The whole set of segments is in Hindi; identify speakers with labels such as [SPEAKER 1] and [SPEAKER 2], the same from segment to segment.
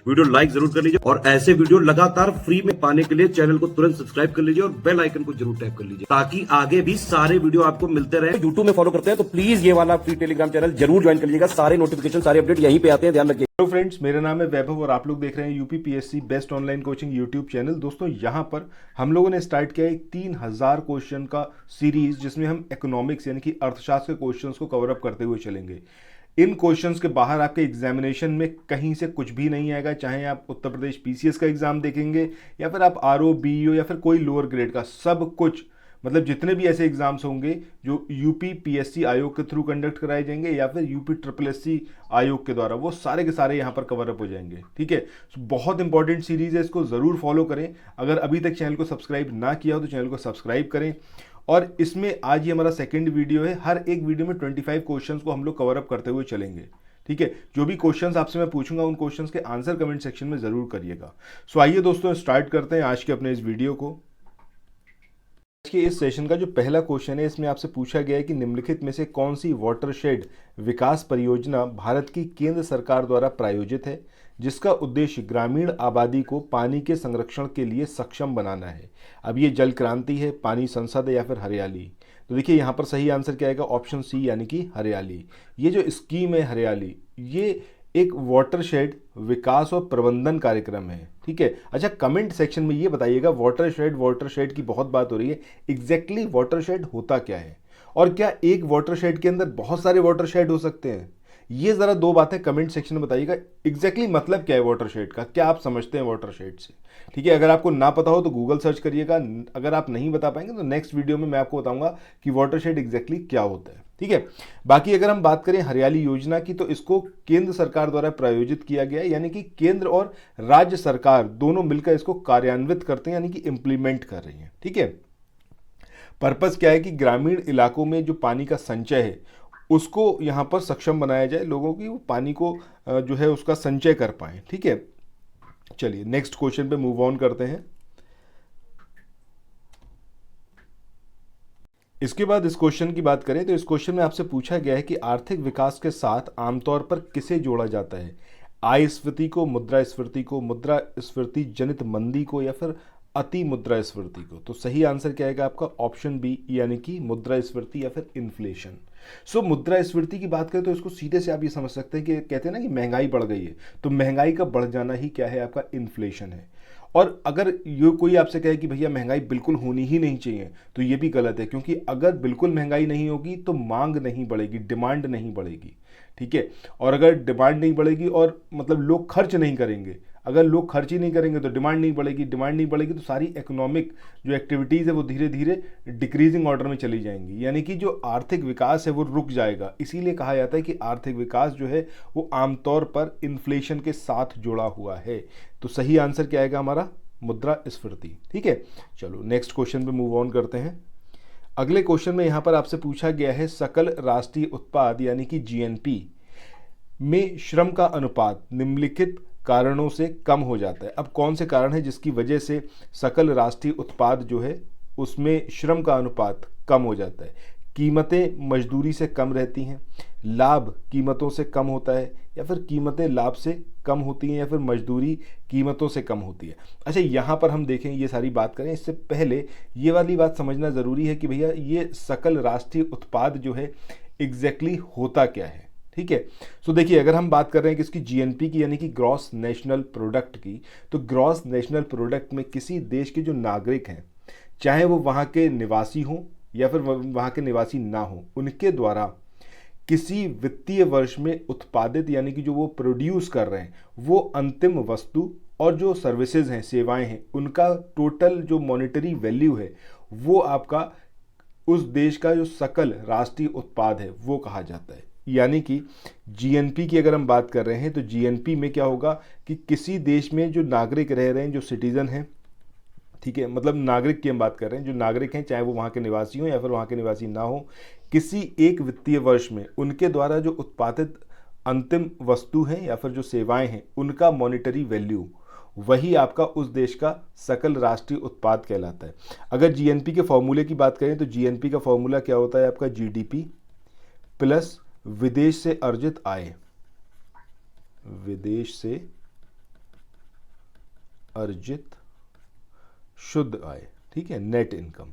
[SPEAKER 1] वीडियो लाइक जरूर कर लीजिए और ऐसे वीडियो लगातार फ्री में पाने के लिए चैनल को तुरंत सब्सक्राइब कर लीजिए और बेल आइकन को जरूर टैप कर लीजिए ताकि आगे भी सारे वीडियो आपको मिलते रहे। यूट्यूब में फॉलो करते हैं तो प्लीज ये वाला फ्री टेलीग्राम चैनल जरूर ज्वाइन कर लीजिएगा। सारे नोटिफिकेशन सारे अपडेट यहीं पे आते हैं, ध्यान रखिए।
[SPEAKER 2] हेलो फ्रेंड्स, मेरा नाम है वैभव और आप लोग देख रहे हैं UP PSC best online coaching YouTube channel. दोस्तों, यहाँ पर हम लोगों ने स्टार्ट किया एक 3000 क्वेश्चन का सीरीज जिसमें हम इकोनॉमिक्स यानी कि अर्थशास्त्र के क्वेश्चंस को कवर अप करते हुए चलेंगे। इन क्वेश्चंस के बाहर आपके एग्जामिनेशन में कहीं से कुछ भी नहीं आएगा, चाहे आप उत्तर प्रदेश पीसीएस का एग्जाम देखेंगे या फिर आप आरओ बीईओ या फिर कोई लोअर ग्रेड का, सब कुछ मतलब जितने भी ऐसे एग्जाम्स होंगे जो यूपी पीएससी आयोग के थ्रू कंडक्ट कराए जाएंगे या फिर यूपी ट्रिपल एससी आयोग के द्वारा, वो सारे के सारे यहाँ पर कवर अप हो जाएंगे। ठीक है, बहुत इंपॉर्टेंट सीरीज है, इसको ज़रूर फॉलो करें। अगर अभी तक चैनल को सब्सक्राइब ना किया हो तो चैनल को सब्सक्राइब करें। और इसमें आज ये हमारा सेकेंड वीडियो है। हर एक वीडियो में 25 क्वेश्चंस को हम लोग कवर अप करते हुए चलेंगे। ठीक है, जो भी क्वेश्चंस आपसे मैं पूछूंगा उन क्वेश्चंस के आंसर कमेंट सेक्शन में ज़रूर करिएगा। सो आइए दोस्तों, स्टार्ट करते हैं आज के अपने इस वीडियो को। आज के इस सेशन का जो पहला क्वेश्चन है, इसमें आपसे पूछा गया है कि निम्नलिखित में से कौन सी वाटरशेड विकास परियोजना भारत की केंद्र सरकार द्वारा प्रायोजित है जिसका उद्देश्य ग्रामीण आबादी को पानी के संरक्षण के लिए सक्षम बनाना है। अब ये जल क्रांति है, पानी संसद है या फिर हरियाली। तो देखिए यहाँ पर सही आंसर क्या आएगा, ऑप्शन सी यानी कि हरियाली। ये जो स्कीम है हरियाली, ये एक वाटरशेड विकास और प्रबंधन कार्यक्रम है। ठीक है, अच्छा कमेंट सेक्शन में ये बताइएगा, वाटरशेड की बहुत बात हो रही है, एग्जैक्टली वाटरशेड होता क्या है और क्या एक वाटरशेड के अंदर बहुत सारे वाटरशेड हो सकते हैं? ये जरा दो बातें कमेंट सेक्शन में बताइएगा। एग्जैक्टली मतलब क्या है वाटरशेड का, क्या आप समझते हैं वाटरशेड से? ठीक है, अगर आपको ना पता हो तो गूगल सर्च करिएगा। अगर आप नहीं बता पाएंगे तो नेक्स्ट वीडियो में मैं आपको बताऊंगा कि वाटरशेड एग्जैक्टली क्या होता है। ठीक है, बाकी अगर हम बात करें हरियाली योजना की, तो इसको केंद्र सरकार द्वारा प्रायोजित किया गया है, यानी कि केंद्र और राज्य सरकार दोनों मिलकर इसको कार्यान्वित करते हैं, यानी कि इंप्लीमेंट कर रही हैं। ठीक है, पर्पस क्या है कि ग्रामीण इलाकों में जो पानी का संचय है उसको यहाँ पर सक्षम बनाया जाए, लोगों की वो पानी को जो है उसका संचय कर पाए। ठीक है, चलिए नेक्स्ट क्वेश्चन पे मूव ऑन करते हैं। इसके बाद इस क्वेश्चन की बात करें तो इस क्वेश्चन में आपसे पूछा गया है कि आर्थिक विकास के साथ आमतौर पर किसे जोड़ा जाता है? आय स्फीति को, मुद्रास्फीति को, मुद्रास्फीति जनित मंदी को या फिर अति मुद्रास्फीति को? तो सही आंसर क्या आएगा आपका, ऑप्शन बी यानी कि मुद्रास्फीति या फिर इन्फ्लेशन। सो मुद्रास्फीति की बात करें तो इसको सीधे से आप ये समझ सकते हैं कि कहते हैं ना कि महंगाई बढ़ गई है, तो महंगाई का बढ़ जाना ही क्या है, आपका इन्फ्लेशन है। और अगर ये कोई आपसे कहे कि भैया महंगाई बिल्कुल होनी ही नहीं चाहिए, तो ये भी गलत है, क्योंकि अगर बिल्कुल महंगाई नहीं होगी तो मांग नहीं बढ़ेगी, डिमांड नहीं बढ़ेगी। ठीक है, और अगर डिमांड नहीं बढ़ेगी और मतलब लोग खर्च नहीं करेंगे, अगर लोग खर्च ही नहीं करेंगे तो डिमांड नहीं बढ़ेगी, डिमांड नहीं बढ़ेगी तो सारी इकोनॉमिक जो एक्टिविटीज़ है वो धीरे धीरे डिक्रीजिंग ऑर्डर में चली जाएंगी, यानी कि जो आर्थिक विकास है वो रुक जाएगा। इसीलिए कहा जाता है कि आर्थिक विकास जो है वो आमतौर पर इन्फ्लेशन के साथ जुड़ा हुआ है। तो सही आंसर क्या आएगा हमारा, मुद्रास्फीति। ठीक है, चलो नेक्स्ट क्वेश्चन पे मूव ऑन करते हैं। अगले क्वेश्चन में यहाँ पर आपसे पूछा गया है सकल राष्ट्रीय उत्पाद यानी कि जीएनपी में श्रम का अनुपात निम्नलिखित कारणों से कम हो जाता है। अब कौन से कारण है जिसकी वजह से सकल राष्ट्रीय उत्पाद जो है उसमें श्रम का अनुपात कम हो जाता है? कीमतें मजदूरी से कम रहती हैं, लाभ कीमतों से कम होता है, या फिर कीमतें लाभ से कम होती हैं, या फिर मजदूरी कीमतों से कम होती है। अच्छा, यहाँ पर हम देखें, ये सारी बात करें इससे पहले ये वाली बात समझना ज़रूरी है कि भैया ये सकल राष्ट्रीय उत्पाद जो है एग्जैक्टली होता क्या है। ठीक है, सो देखिए अगर हम बात कर रहे हैं कि इसकी जीएनपी की यानी कि ग्रॉस नेशनल प्रोडक्ट की, तो ग्रॉस नेशनल प्रोडक्ट में किसी देश के जो नागरिक हैं, चाहे वो वहाँ के निवासी हों या फिर वहाँ के निवासी ना हो, उनके द्वारा किसी वित्तीय वर्ष में उत्पादित यानी कि जो वो प्रोड्यूस कर रहे हैं वो अंतिम वस्तु और जो सर्विसेज हैं, सेवाएं हैं, उनका टोटल जो मॉनेटरी वैल्यू है वो आपका उस देश का जो सकल राष्ट्रीय उत्पाद है वो कहा जाता है। यानी कि जीएनपी की अगर हम बात कर रहे हैं तो जीएनपी में क्या होगा कि किसी देश में जो नागरिक रह रहे हैं, जो सिटीजन हैं, ठीक है, मतलब नागरिक की हम बात कर रहे हैं, जो नागरिक हैं चाहे वो वहाँ के निवासी हों या फिर वहाँ के निवासी ना हो, किसी एक वित्तीय वर्ष में उनके द्वारा जो उत्पादित अंतिम वस्तु हैं या फिर जो सेवाएं हैं उनका मॉनेटरी वैल्यू, वही आपका उस देश का सकल राष्ट्रीय उत्पाद कहलाता है। अगर जीएनपी के फॉर्मूले की बात करें तो जीएनपी का फॉर्मूला क्या होता है आपका, जीडीपी प्लस विदेश से अर्जित आय, विदेश से अर्जित शुद्ध आय, ठीक है, नेट इनकम,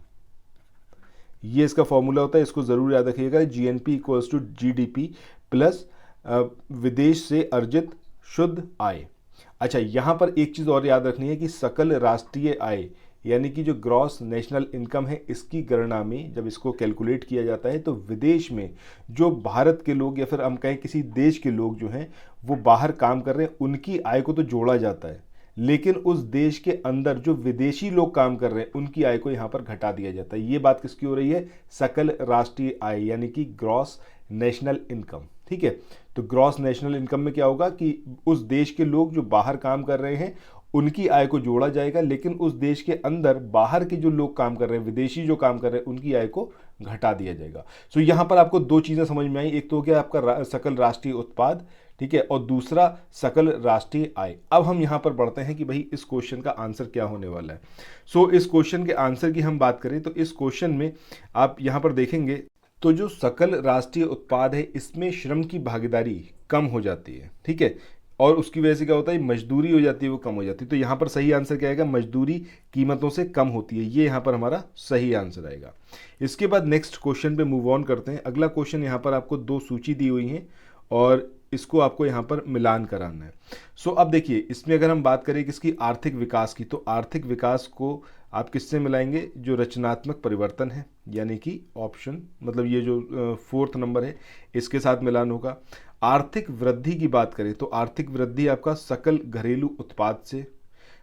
[SPEAKER 2] ये इसका फॉर्मूला होता है, इसको जरूर याद रखिएगा। GNP equals to GDP plus विदेश से अर्जित शुद्ध आय। अच्छा, यहाँ पर एक चीज़ और याद रखनी है कि सकल राष्ट्रीय आय यानी कि जो ग्रॉस नेशनल इनकम है, इसकी गणना में जब इसको कैलकुलेट किया जाता है तो विदेश में जो भारत के लोग या फिर हम कहें किसी देश के लोग जो हैं वो बाहर काम कर रहे हैं, उनकी आय को तो जोड़ा जाता है, लेकिन उस देश के अंदर जो विदेशी लोग काम कर रहे हैं उनकी आय को यहाँ पर घटा दिया जाता है। ये बात किसकी हो रही है? सकल राष्ट्रीय आय यानी कि ग्रॉस नेशनल इनकम, ठीक है। तो ग्रॉस नेशनल इनकम में क्या होगा कि उस देश के लोग जो बाहर काम कर रहे हैं उनकी आय को जोड़ा जाएगा, लेकिन उस देश के अंदर बाहर के जो लोग काम कर रहे हैं, विदेशी जो काम कर रहे हैं, उनकी आय को घटा दिया जाएगा। सो यहाँ पर आपको दो चीज़ें समझ में आई, एक तो हो गया आपका सकल राष्ट्रीय उत्पाद, ठीक है, और दूसरा सकल राष्ट्रीय आय। अब हम यहाँ पर बढ़ते हैं कि भाई इस क्वेश्चन का आंसर क्या होने वाला है। सो इस क्वेश्चन के आंसर की हम बात करें तो इस क्वेश्चन में आप यहाँ पर देखेंगे तो जो सकल राष्ट्रीय उत्पाद है इसमें श्रम की भागीदारी कम हो जाती है, ठीक है, और उसकी वजह से क्या होता है, मजदूरी हो जाती है वो कम हो जाती है। तो यहाँ पर सही आंसर क्या आएगा? मजदूरी कीमतों से कम होती है, ये यहाँ पर हमारा सही आंसर आएगा। इसके बाद नेक्स्ट क्वेश्चन पे मूव ऑन करते हैं। अगला क्वेश्चन यहाँ पर आपको दो सूची दी हुई है और इसको आपको यहाँ पर मिलान कराना है। सो अब देखिए, इसमें अगर हम बात करें किसकी, आर्थिक विकास की, तो आर्थिक विकास को आप किससे मिलाएंगे? जो रचनात्मक परिवर्तन है यानी कि ऑप्शन, मतलब ये जो फोर्थ नंबर है इसके साथ मिलान होगा। आर्थिक वृद्धि की बात करें तो आर्थिक वृद्धि आपका सकल घरेलू उत्पाद से।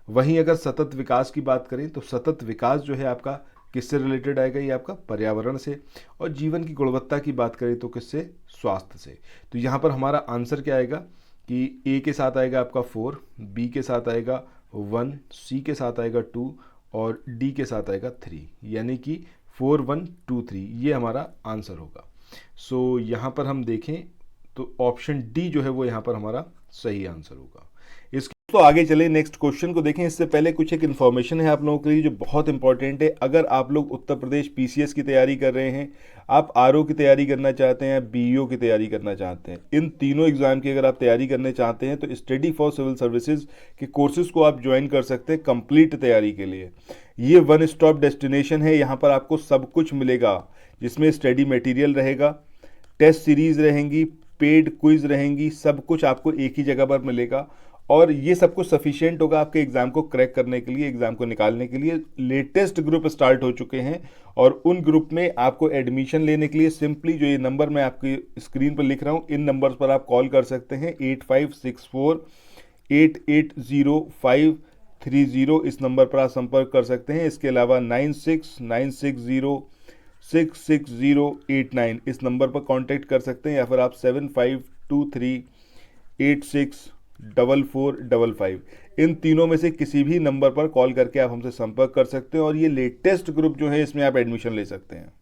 [SPEAKER 2] वहीं अगर सतत विकास की बात करें तो सतत विकास जो है आपका किससे रिलेटेड आएगा? ये आपका पर्यावरण से। और जीवन की गुणवत्ता की बात करें तो किससे? स्वास्थ्य से। तो यहाँ पर हमारा आंसर क्या आएगा कि ए के साथ आएगा आपका 4, बी के साथ आएगा 1, सी के साथ आएगा 2 और डी के साथ आएगा 3, यानी कि 4, 1, 2, 3 ये हमारा आंसर होगा। सो यहाँ पर हम देखें तो ऑप्शन डी जो है वो यहाँ पर हमारा सही आंसर होगा। इसके तो आगे चले नेक्स्ट क्वेश्चन को देखें। इससे पहले कुछ एक इन्फॉर्मेशन है आप लोगों के लिए जो बहुत इंपॉर्टेंट है। अगर आप लोग उत्तर प्रदेश पीसीएस की तैयारी कर रहे हैं, आप आरओ की तैयारी करना चाहते हैं, बीईओ की तैयारी करना चाहते हैं, इन तीनों एग्जाम की अगर आप तैयारी करना चाहते हैं तो स्टडी फॉर सिविल सर्विसेज के कोर्सेज को आप ज्वाइन कर सकते हैं कंप्लीट तैयारी के लिए। ये वन स्टॉप डेस्टिनेशन है, यहाँ पर आपको सब कुछ मिलेगा, जिसमें स्टडी मटेरियल रहेगा, टेस्ट सीरीज रहेंगी, पेड क्विज रहेंगी, सब कुछ आपको एक ही जगह पर मिलेगा। और ये सब कुछ सफिशिएंट होगा आपके एग्जाम को क्रैक करने के लिए, एग्जाम को निकालने के लिए। लेटेस्ट ग्रुप स्टार्ट हो चुके हैं और उन ग्रुप में आपको एडमिशन लेने के लिए सिंपली जो ये नंबर मैं आपकी स्क्रीन पर लिख रहा हूँ, इन नंबर्स पर आप कॉल कर सकते हैं। 8564880530 इस नंबर पर आप संपर्क कर सकते हैं। इसके अलावा 9696066089 इस नंबर पर कांटेक्ट कर सकते हैं, या फिर आप 7523864455 इन तीनों में से किसी भी नंबर पर कॉल करके आप हमसे संपर्क कर सकते हैं और ये लेटेस्ट ग्रुप जो है इसमें आप एडमिशन ले सकते हैं।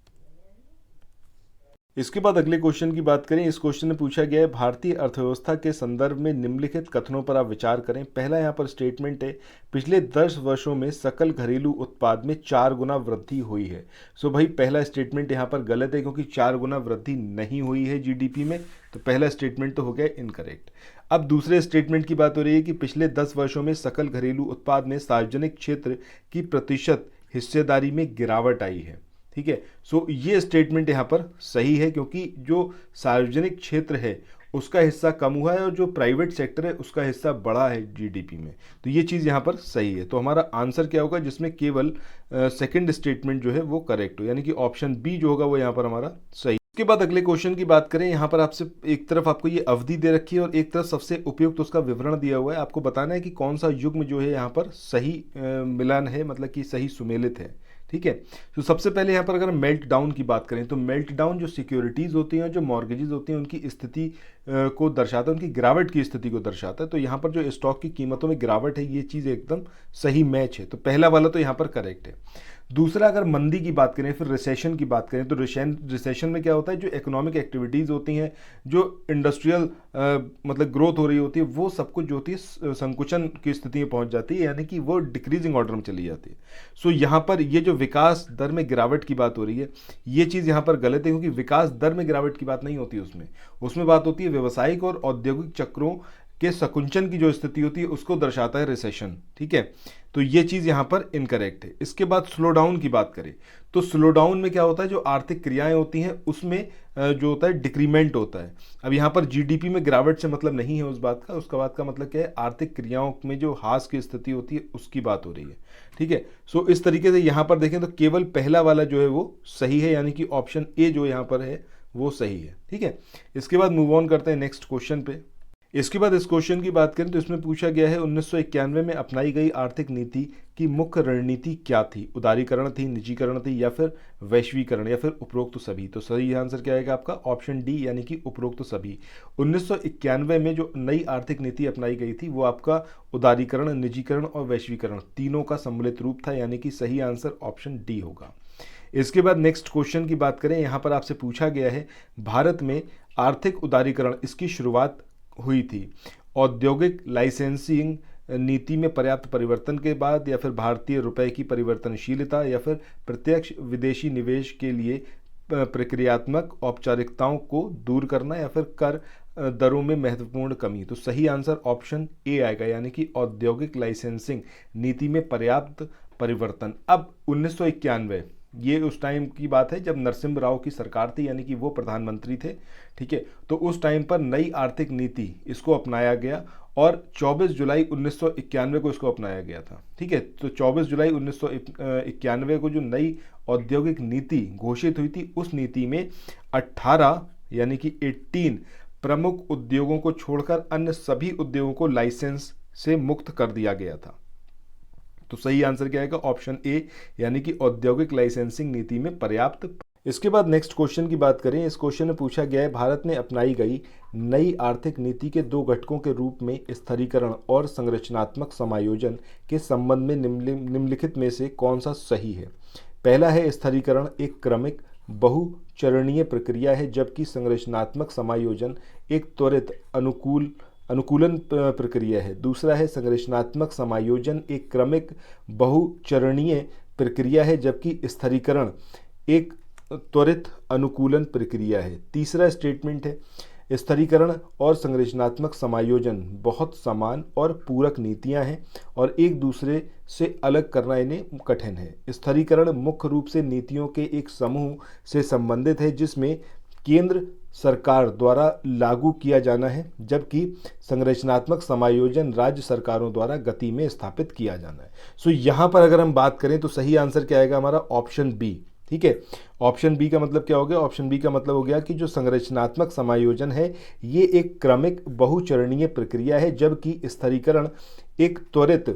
[SPEAKER 2] इसके बाद अगले क्वेश्चन की बात करें। इस क्वेश्चन में पूछा गया है भारतीय अर्थव्यवस्था के संदर्भ में निम्नलिखित कथनों पर आप विचार करें। पहला यहाँ पर स्टेटमेंट है, पिछले 10 वर्षों में सकल घरेलू उत्पाद में 4 गुना वृद्धि हुई है। सो भाई पहला स्टेटमेंट यहाँ पर गलत है, क्योंकि 4 गुना वृद्धि नहीं हुई है जीडीपी में, तो पहला स्टेटमेंट तो हो गया इनकरेक्ट। अब दूसरे स्टेटमेंट की बात हो रही है कि पिछले 10 वर्षों में सकल घरेलू उत्पाद में सार्वजनिक क्षेत्र की प्रतिशत हिस्सेदारी में गिरावट आई है, ठीक है। सो ये स्टेटमेंट यहाँ पर सही है, क्योंकि जो सार्वजनिक क्षेत्र है उसका हिस्सा कम हुआ है और जो प्राइवेट सेक्टर है उसका हिस्सा बढ़ा है जीडीपी में, तो ये चीज़ यहाँ पर सही है। तो हमारा आंसर क्या होगा, जिसमें केवल सेकंड स्टेटमेंट जो है वो करेक्ट हो, यानी कि ऑप्शन बी जो होगा वो यहाँ पर हमारा सही। उसके बाद अगले क्वेश्चन की बात करें। यहाँ पर आपसे एक तरफ आपको ये अवधि दे रखी है और एक तरफ सबसे उपयुक्त उसका विवरण दिया हुआ है। आपको बताना है कि कौन सा युग्म जो है यहाँ पर सही मिलान है, मतलब कि सही सुमेलित है, ठीक है। तो सबसे पहले यहाँ पर अगर मेल्ट डाउन की बात करें तो मेल्ट डाउन जो सिक्योरिटीज़ होती हैं, जो मॉर्गेजेस होती हैं, उनकी स्थिति को दर्शाता है, उनकी गिरावट की स्थिति को दर्शाता है। तो यहाँ पर जो स्टॉक की कीमतों में गिरावट है, ये चीज़ एकदम सही मैच है, तो पहला वाला तो यहाँ पर करेक्ट है। दूसरा, अगर मंदी की बात करें, फिर रिसेशन की बात करें, तो रिसेशन में क्या होता है, जो इकोनॉमिक एक्टिविटीज़ होती हैं, जो इंडस्ट्रियल मतलब ग्रोथ हो रही होती है, वो सब कुछ जो होती है संकुचन की स्थिति में पहुंच जाती है, यानी कि वो डिक्रीजिंग ऑर्डर में चली जाती है। सो यहाँ पर ये जो विकास दर में गिरावट की बात हो रही है, ये चीज़ यहाँ पर गलत है, क्योंकि विकास दर में गिरावट की बात नहीं होती, उसमें बात होती है व्यावसायिक और औद्योगिक चक्रों के संकुचन की जो स्थिति होती है उसको दर्शाता है रिसेशन, ठीक है। तो ये चीज़ यहाँ पर इनकरेक्ट है। इसके बाद स्लो डाउन की बात करें तो स्लो डाउन में क्या होता है, जो आर्थिक क्रियाएं होती हैं उसमें जो होता है डिक्रीमेंट होता है। अब यहाँ पर जीडीपी में गिरावट से मतलब नहीं है उस बात का, उसका बात का मतलब क्या है, आर्थिक क्रियाओं में जो ह्रास की स्थिति होती है उसकी बात हो रही है, ठीक है। सो इस तरीके से यहाँ पर देखें तो केवल पहला वाला जो है वो सही है, यानी कि ऑप्शन ए जो यहाँ पर है वो सही है, ठीक है। इसके बाद मूव ऑन करते हैं नेक्स्ट क्वेश्चन पे। इसके बाद इस क्वेश्चन की बात करें तो इसमें पूछा गया है 1991 में अपनाई गई आर्थिक नीति की मुख्य रणनीति क्या थी। उदारीकरण थी, निजीकरण थी, या फिर वैश्वीकरण, या फिर उपरोक्त सभी। तो सही आंसर क्या आएगा आपका, ऑप्शन डी यानी कि उपरोक्त सभी। 1991 में जो नई आर्थिक नीति अपनाई गई थी वो आपका उदारीकरण, निजीकरण और वैश्वीकरण तीनों का सम्मिलित रूप था, यानी कि सही आंसर ऑप्शन डी होगा। इसके बाद नेक्स्ट क्वेश्चन की बात करें, यहाँ पर आपसे पूछा गया है भारत में आर्थिक उदारीकरण इसकी शुरुआत हुई थी औद्योगिक लाइसेंसिंग नीति में पर्याप्त परिवर्तन के बाद, या फिर भारतीय रुपए की परिवर्तनशीलता, या फिर प्रत्यक्ष विदेशी निवेश के लिए प्रक्रियात्मक औपचारिकताओं को दूर करना, या फिर कर दरों में महत्वपूर्ण कमी। तो सही आंसर ऑप्शन ए आएगा, यानी कि औद्योगिक लाइसेंसिंग नीति में पर्याप्त परिवर्तन। अब 1991 ये उस टाइम की बात है जब नरसिम्हा राव की सरकार थी, यानी कि वो प्रधानमंत्री थे, ठीक है। तो उस टाइम पर नई आर्थिक नीति इसको अपनाया गया और 24 जुलाई 1991 को इसको अपनाया गया था, ठीक है। तो 24 जुलाई 1991 को जो नई औद्योगिक नीति घोषित हुई थी उस नीति में 18 यानी कि 18 प्रमुख उद्योगों को छोड़कर अन्य सभी उद्योगों को लाइसेंस से मुक्त कर दिया गया था। तो सही आंसर क्या आएगा, ऑप्शन ए यानी कि औद्योगिक लाइसेंसिंग नीति में पर्याप्त। इसके बाद नेक्स्ट क्वेश्चन की बात करें। इस क्वेश्चन में पूछा गया है भारत ने अपनाई गई नई आर्थिक नीति के दो घटकों के रूप में स्थिरीकरण और संरचनात्मक समायोजन के संबंध में निम्नलिखित में से कौन सा सही है। पहला है, स्थिरीकरण एक क्रमिक बहुचरणीय प्रक्रिया है, जबकि संरचनात्मक समायोजन एक त्वरित अनुकूलन प्रक्रिया है। दूसरा है, संरचनात्मक समायोजन एक क्रमिक बहुचरणीय प्रक्रिया है, जबकि स्थिरीकरण एक त्वरित अनुकूलन प्रक्रिया है। तीसरा स्टेटमेंट है, स्थिरीकरण और संरचनात्मक समायोजन बहुत समान और पूरक नीतियां हैं और एक दूसरे से अलग करना इन्हें कठिन है। स्थिरीकरण मुख्य रूप से नीतियों के एक समूह से संबंधित है जिसमें केंद्र सरकार द्वारा लागू किया जाना है, जबकि संरचनात्मक समायोजन राज्य सरकारों द्वारा गति में स्थापित किया जाना है। सो यहाँ पर अगर हम बात करें तो सही आंसर क्या आएगा हमारा, ऑप्शन बी, ठीक है। ऑप्शन बी का मतलब क्या हो गया, ऑप्शन बी का मतलब हो गया कि जो संरचनात्मक समायोजन है ये एक क्रमिक बहुचरणीय प्रक्रिया है, जबकि स्थिरीकरण एक त्वरित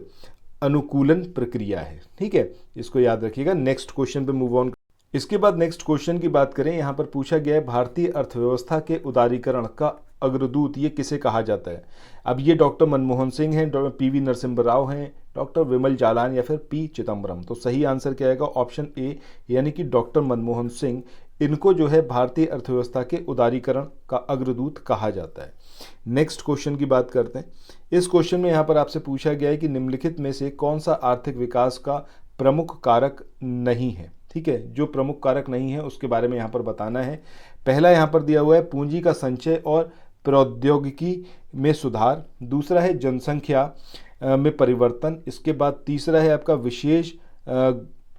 [SPEAKER 2] अनुकूलन प्रक्रिया है, ठीक है। इसको याद रखिएगा। नेक्स्ट क्वेश्चन पे मूव ऑन। इसके बाद नेक्स्ट क्वेश्चन की बात करें, यहाँ पर पूछा गया है भारतीय अर्थव्यवस्था के उदारीकरण का अग्रदूत ये किसे कहा जाता है। अब ये डॉक्टर मनमोहन सिंह हैं, पीवी नरसिम्हा राव हैं, डॉक्टर विमल जालान या फिर पी चिदम्बरम। तो सही आंसर क्या आएगा, ऑप्शन ए यानी कि डॉक्टर मनमोहन सिंह। इनको जो है भारतीय अर्थव्यवस्था के उदारीकरण का अग्रदूत कहा जाता है। नेक्स्ट क्वेश्चन की बात करते हैं। इस क्वेश्चन में यहाँ पर आपसे पूछा गया है कि निम्नलिखित में से कौन सा आर्थिक विकास का प्रमुख कारक नहीं है, ठीक है। जो प्रमुख कारक नहीं है उसके बारे में यहाँ पर बताना है। पहला यहाँ पर दिया हुआ है पूंजी का संचय और प्रौद्योगिकी में सुधार। दूसरा है जनसंख्या में परिवर्तन। इसके बाद तीसरा है आपका विशेष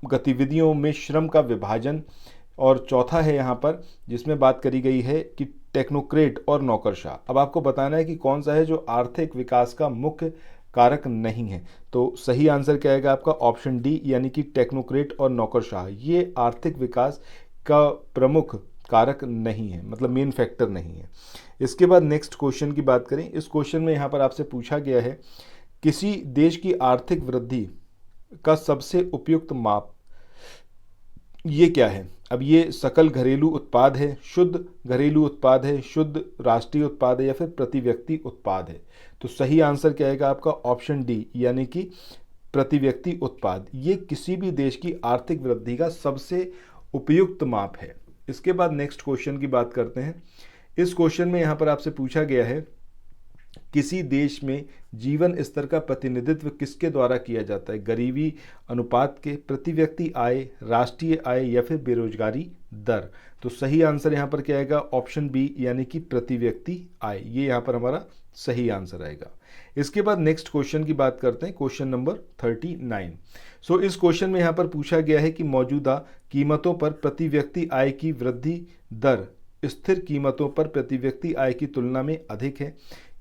[SPEAKER 2] गतिविधियों में श्रम का विभाजन। और चौथा है यहाँ पर जिसमें बात करी गई है कि टेक्नोक्रेट और नौकरशाह। अब आपको बताना है कि कौन सा है जो आर्थिक विकास का मुख्य कारक नहीं है। तो सही आंसर क्या आएगा आपका, ऑप्शन डी यानी कि टेक्नोक्रेट और नौकरशाह। ये आर्थिक विकास का प्रमुख कारक नहीं है, मतलब मेन फैक्टर नहीं है। इसके बाद नेक्स्ट क्वेश्चन की बात करें। इस क्वेश्चन में यहाँ पर आपसे पूछा गया है किसी देश की आर्थिक वृद्धि का सबसे उपयुक्त माप ये क्या है। अब ये सकल घरेलू उत्पाद है, शुद्ध घरेलू उत्पाद है, शुद्ध राष्ट्रीय उत्पाद है, या फिर प्रति व्यक्ति उत्पाद है। तो सही आंसर क्या आएगा आपका, ऑप्शन डी यानी कि प्रति व्यक्ति उत्पाद। ये किसी भी देश की आर्थिक वृद्धि का सबसे उपयुक्त माप है। इसके बाद नेक्स्ट क्वेश्चन की बात करते हैं। इस क्वेश्चन में यहाँ पर आपसे पूछा गया है किसी देश में जीवन स्तर का प्रतिनिधित्व किसके द्वारा किया जाता है। गरीबी अनुपात के, प्रति व्यक्ति आय, राष्ट्रीय आय, या फिर बेरोजगारी दर। तो सही आंसर यहाँ पर क्या आएगा? ऑप्शन बी यानी कि प्रति व्यक्ति आय, ये यहाँ पर हमारा सही आंसर आएगा। इसके बाद नेक्स्ट क्वेश्चन की बात करते हैं, क्वेश्चन नंबर 39। सो इस क्वेश्चन में यहाँ पर पूछा गया है कि मौजूदा कीमतों पर प्रति व्यक्ति आय की वृद्धि दर स्थिर कीमतों पर प्रति व्यक्ति आय की तुलना में अधिक है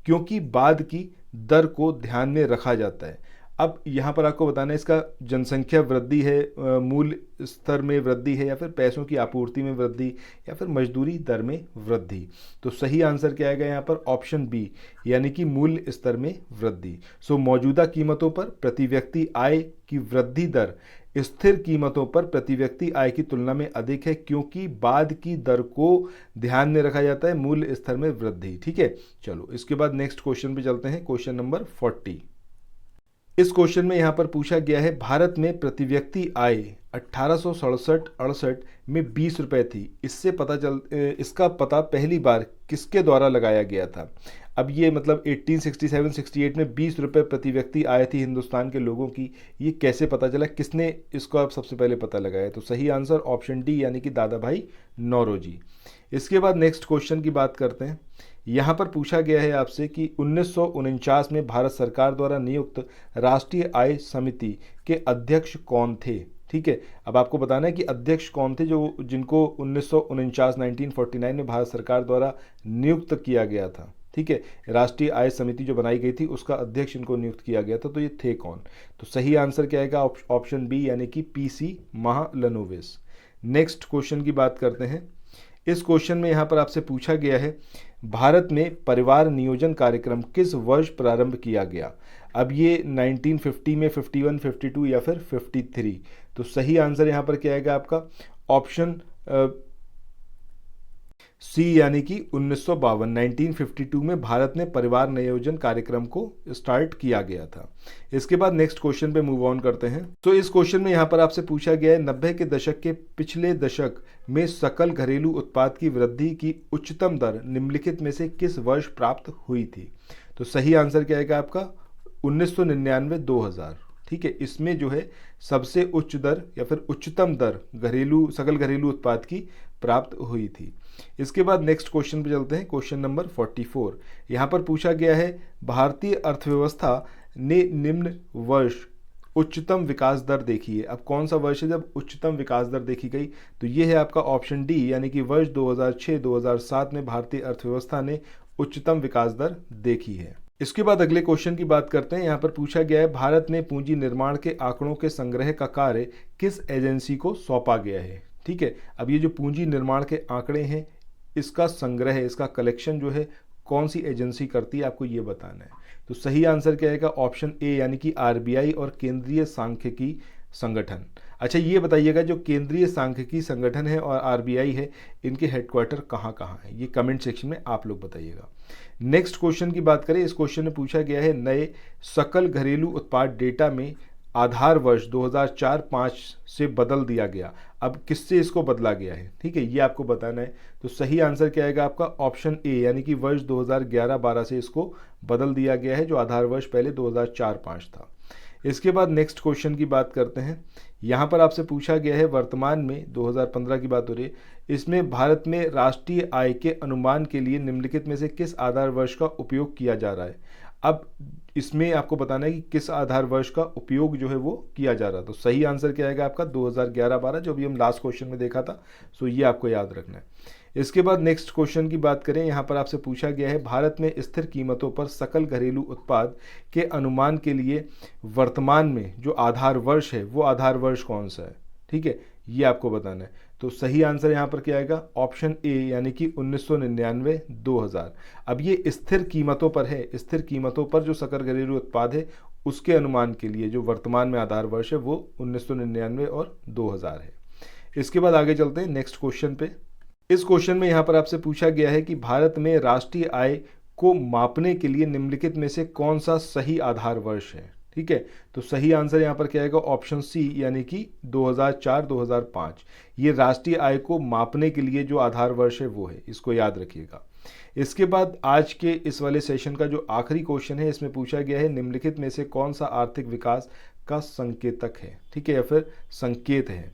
[SPEAKER 2] क्योंकि बाद की दर को ध्यान में रखा जाता है। अब यहाँ पर आपको बताना है इसका जनसंख्या वृद्धि है, मूल स्तर में वृद्धि है, या फिर पैसों की आपूर्ति में वृद्धि, या फिर मजदूरी दर में वृद्धि। तो सही आंसर क्या आएगा यहाँ पर? ऑप्शन बी यानी कि मूल्य स्तर में वृद्धि। सो मौजूदा कीमतों पर प्रति व्यक्ति आय की वृद्धि दर स्थिर कीमतों पर प्रति व्यक्ति आय की तुलना में अधिक है क्योंकि बाद की दर को ध्यान में रखा जाता है, मूल्य स्तर में वृद्धि। ठीक है, चलो इसके बाद नेक्स्ट क्वेश्चन पे चलते हैं, क्वेश्चन नंबर 40। इस क्वेश्चन में यहाँ पर पूछा गया है भारत में प्रति व्यक्ति आय 1867-68 में 20 रुपये थी। इसका पता पहली बार किसके द्वारा लगाया गया था? अब ये मतलब 1867-68 में 20 रुपये प्रति व्यक्ति आय थी हिंदुस्तान के लोगों की, ये कैसे पता चला? किसने इसको अब सबसे पहले पता लगाया? तो सही आंसर ऑप्शन डी यानी कि दादा भाई नौरोजी। इसके बाद नेक्स्ट क्वेश्चन की बात करते हैं। यहाँ पर पूछा गया है आपसे कि 1949 में भारत सरकार द्वारा नियुक्त राष्ट्रीय आय समिति के अध्यक्ष कौन थे? ठीक है, अब आपको बताना है कि अध्यक्ष कौन थे जिनको 1949 में भारत सरकार द्वारा नियुक्त किया गया था। ठीक है, राष्ट्रीय आय समिति जो बनाई गई थी उसका अध्यक्ष इनको नियुक्त किया गया था, तो ये थे कौन? तो सही आंसर क्या आएगा? ऑप्शन बी यानी कि पीसी महालनोबिस। नेक्स्ट क्वेश्चन की बात करते हैं। इस क्वेश्चन में यहाँ पर आपसे पूछा गया है भारत में परिवार नियोजन कार्यक्रम किस वर्ष प्रारंभ किया गया? अब ये 1950 में, 51, 52 या फिर 53। तो सही आंसर यहाँ पर क्या आएगा आपका? ऑप्शन सी यानी कि 1952 में भारत में परिवार नियोजन कार्यक्रम को स्टार्ट किया गया था। इसके बाद नेक्स्ट क्वेश्चन पे मूव ऑन करते हैं। तो इस क्वेश्चन में यहाँ पर आपसे पूछा गया है 90 के दशक के पिछले दशक में सकल घरेलू उत्पाद की वृद्धि की उच्चतम दर निम्नलिखित में से किस वर्ष प्राप्त हुई थी? तो सही आंसर क्या आएगा आपका? 1999-2000। ठीक है, इसमें जो है सबसे उच्च दर या फिर उच्चतम दर सकल घरेलू उत्पाद की प्राप्त हुई थी। इसके बाद नेक्स्ट क्वेश्चन पे चलते हैं, क्वेश्चन नंबर 44। यहाँ पर पूछा गया है भारतीय अर्थव्यवस्था ने निम्न वर्ष उच्चतम विकास दर देखी है। अब कौन सा वर्ष है जब उच्चतम विकास दर देखी गई? तो ये है आपका ऑप्शन डी यानी कि वर्ष 2006-2007 में भारतीय अर्थव्यवस्था ने उच्चतम विकास दर देखी है। इसके बाद अगले क्वेश्चन की बात करते हैं। यहाँ पर पूछा गया है भारत में पूंजी निर्माण के आंकड़ों के संग्रह का कार्य किस एजेंसी को सौंपा गया है? ठीक है, अब ये जो पूंजी निर्माण के आंकड़े हैं इसका संग्रह, इसका कलेक्शन जो है कौन सी एजेंसी करती है, आपको ये बताना है। तो सही आंसर क्या आएगा? ऑप्शन ए यानी कि आरबीआई और केंद्रीय सांख्यिकी संगठन। अच्छा ये बताइएगा जो केंद्रीय सांख्यिकी संगठन है और आरबीआई है इनके हेडक्वार्टर कहाँ कहाँ है? ये कमेंट सेक्शन में आप लोग बताइएगा। नेक्स्ट क्वेश्चन की बात करें। इस क्वेश्चन में पूछा गया है नए सकल घरेलू उत्पाद डेटा में आधार वर्ष 2004-05 से बदल दिया गया। अब किससे इसको बदला गया है? ठीक है, ये आपको बताना है। तो सही आंसर क्या आएगा आपका? ऑप्शन ए यानी कि वर्ष 2011-12 से इसको बदल दिया गया है, जो आधार वर्ष पहले 2004-05 था। इसके बाद नेक्स्ट क्वेश्चन की बात करते हैं। यहाँ पर आपसे पूछा गया है वर्तमान में 2015 की बात हो रही है, इसमें भारत में राष्ट्रीय आय के अनुमान के लिए निम्नलिखित में से किस आधार वर्ष का उपयोग किया जा रहा है? अब इसमें आपको बताना है कि किस आधार वर्ष का उपयोग जो है वो किया जा रहा है। तो सही आंसर क्या आएगा आपका? 2011-12, जो भी हम लास्ट क्वेश्चन में देखा था। सो ये आपको याद रखना है। इसके बाद नेक्स्ट क्वेश्चन की बात करें। यहाँ पर आपसे पूछा गया है भारत में स्थिर कीमतों पर सकल घरेलू उत्पाद के अनुमान के लिए वर्तमान में जो आधार वर्ष है वो आधार वर्ष कौन सा है? ठीक है, ये आपको बताना है। तो सही आंसर यहाँ पर क्या आएगा? ऑप्शन ए यानी कि 1999-2000। अब ये स्थिर कीमतों पर है, स्थिर कीमतों पर जो सकल घरेलू उत्पाद है उसके अनुमान के लिए जो वर्तमान में आधार वर्ष है वो 1999 और 2000 है। इसके बाद आगे चलते हैं नेक्स्ट क्वेश्चन पे। इस क्वेश्चन में यहाँ पर आपसे पूछा गया है कि भारत में राष्ट्रीय आय को मापने के लिए निम्नलिखित में से कौन सा सही आधार वर्ष है? ठीक है, तो सही आंसर यहाँ पर क्या आएगा? ऑप्शन सी यानी कि 2004-2005। ये राष्ट्रीय आय को मापने के लिए जो आधार वर्ष है वो है, इसको याद रखिएगा। इसके बाद आज के इस वाले सेशन का जो आखिरी क्वेश्चन है इसमें पूछा गया है निम्नलिखित में से कौन सा आर्थिक विकास का संकेतक है? ठीक है, या फिर संकेत है।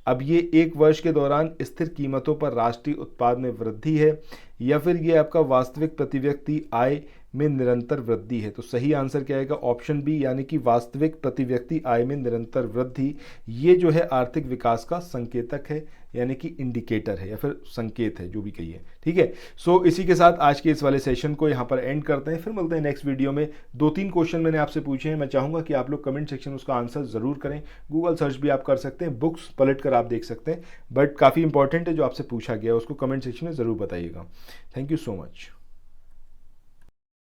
[SPEAKER 2] अब ये 1 वर्ष के दौरान स्थिर कीमतों पर राष्ट्रीय उत्पाद में वृद्धि है, या फिर ये आपका वास्तविक प्रति व्यक्ति आय में निरंतर वृद्धि है। तो सही आंसर क्या आएगा? ऑप्शन बी, यानी कि वास्तविक प्रति व्यक्ति आय में निरंतर वृद्धि। ये जो है आर्थिक विकास का संकेतक है, यानी कि इंडिकेटर है या फिर संकेत है, जो भी कहिए। ठीक है, सो इसी के साथ आज के इस वाले सेशन को यहाँ पर एंड करते हैं। फिर मिलते हैं नेक्स्ट वीडियो में। 2-3 क्वेश्चन मैंने आपसे पूछे हैं, मैं चाहूँगा कि आप लोग कमेंट सेक्शन में उसका आंसर ज़रूर करें। गूगल सर्च भी आप कर सकते हैं, बुक्स पलट कर आप देख सकते हैं, बट काफ़ी इंपॉर्टेंट है जो आपसे पूछा गया है, उसको कमेंट सेक्शन में ज़रूर बताइएगा। Thank you so much.